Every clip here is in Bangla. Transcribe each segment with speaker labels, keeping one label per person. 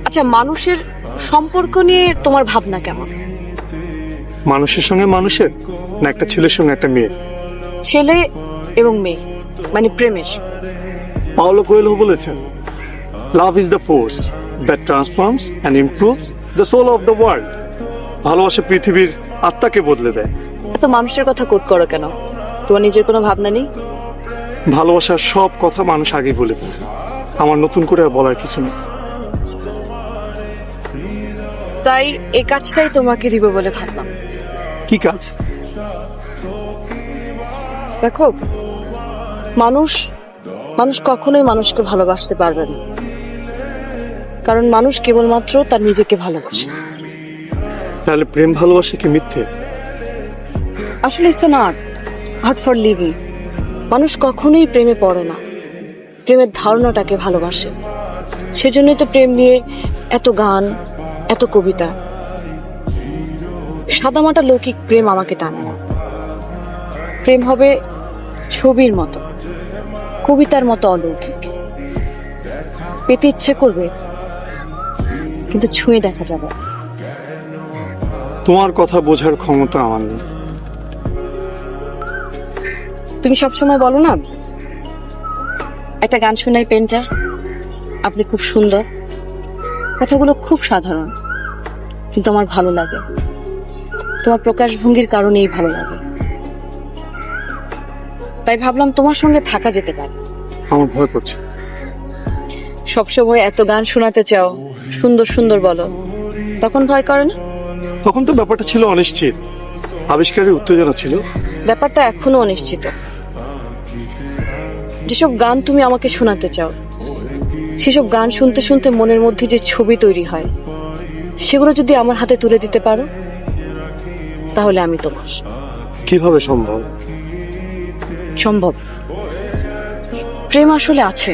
Speaker 1: আচ্ছা, মানুষের সম্পর্ক নিয়ে তোমার ভাবনা কেমন?
Speaker 2: মানুষের সঙ্গে মানুষের, না একটা ছেলের সঙ্গে একটা মেয়ে?
Speaker 1: ছেলে এবং মেয়ে মানে প্রেমের।
Speaker 2: পাওলো কোয়েলহো বলেছেন, love is the force that transforms and improves the soul of the world. ভালোবাসা পৃথিবীর আত্মাকে বদলে দেয়।
Speaker 1: এত মানুষের কথা কোট করো কেন? তোমার নিজের কোনো ভাবনা নেই?
Speaker 2: ভালোবাসার সব কথা মানুষ আগেই বলে ফেলছে, আমার নতুন করে আর বলার কিছু নেই।
Speaker 1: তাই এই কাজটাই তোমাকে দিব বলে ভাবলাম।
Speaker 2: কি কাজ?
Speaker 1: দেখো, মানুষ মানুষ কখনোই মানুষকে ভালোবাসতে পারবে না, কারণ মানুষ কেবলমাত্র তার নিজেকে ভালোবাসে।
Speaker 2: তাহলে প্রেম ভালোবাসা কি মিথ্যে?
Speaker 1: আসলে it's not art for living. মানুষ কখনোই প্রেমে পড়ে না, প্রেমের ধারণাটাকে ভালোবাসে। সেজন্যই তো প্রেম নিয়ে এত গান, এত কবিতা। সাদামাটা লৌকিক প্রেম আমাকে টানে না। প্রেম হবে ছবির মতো, কবিতার মতো অলৌকিক। পেতে ইচ্ছে করবে, কিন্তু ছুঁয়ে দেখা যাবে।
Speaker 2: তোমার কথা বোঝার ক্ষমতা আমার নেই।
Speaker 1: তুমি সবসময় বলো না, একটা গান শোনাই পেন্টার, আপনি খুব সুন্দর। কথাগুলো খুব সাধারণ, কিন্তু আমার ভালো লাগে। তোমার প্রকাশভঙ্গির কারণেই ভালো লাগে। তাই ভাবলাম তোমার সঙ্গে থাকা যেতে পারে।
Speaker 2: আমার ভয় করছে।
Speaker 1: সবসময় এত গান শোনাতে চাও, সুন্দর সুন্দর বলো, তখন ভয় করে না?
Speaker 2: তখন তো ব্যাপারটা ছিল অনিশ্চিত, আবিষ্কারের উত্তেজনা ছিল।
Speaker 1: ব্যাপারটা এখনো অনিশ্চিত। যেসব গান তুমি আমাকে শোনাতে চাও, সেসব গান শুনতে শুনতে মনের মধ্যে যে ছবি তৈরি হয়, সেগুলো যদি আমার হাতে তুলে দিতে পারো, তাহলে আমি তোমার।
Speaker 2: কিভাবে সম্ভব?
Speaker 1: সম্ভব। প্রেম আসলে আছে,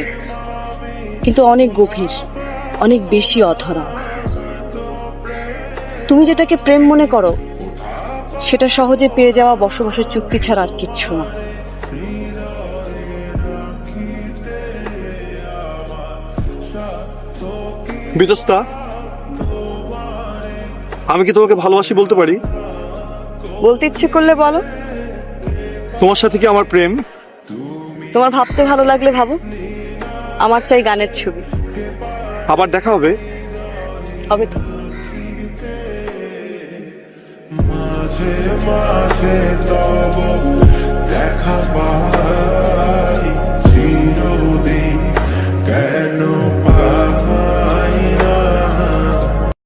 Speaker 1: কিন্তু অনেক গভীর, অনেক বেশি অধরা। তুমি যেটাকে প্রেম মনে করো, সেটা সহজে পেয়ে যাওয়া বসবাসের চুক্তি ছাড়া আর কিচ্ছু না।
Speaker 2: বিতস্তা, আমি কি তোমাকে ভালোবাসি বলতে পারি?
Speaker 1: বলতে ইচ্ছে করলে বলো।
Speaker 2: তোমার সাথে কি আমার প্রেম?
Speaker 1: তোমার ভাবতে ভালো লাগলে ভাবো। আমার চাই গানের ছবি।
Speaker 2: আবার দেখা হবে?
Speaker 1: হবে তো।
Speaker 3: মাঝে মাঝে তব দেখা পাই।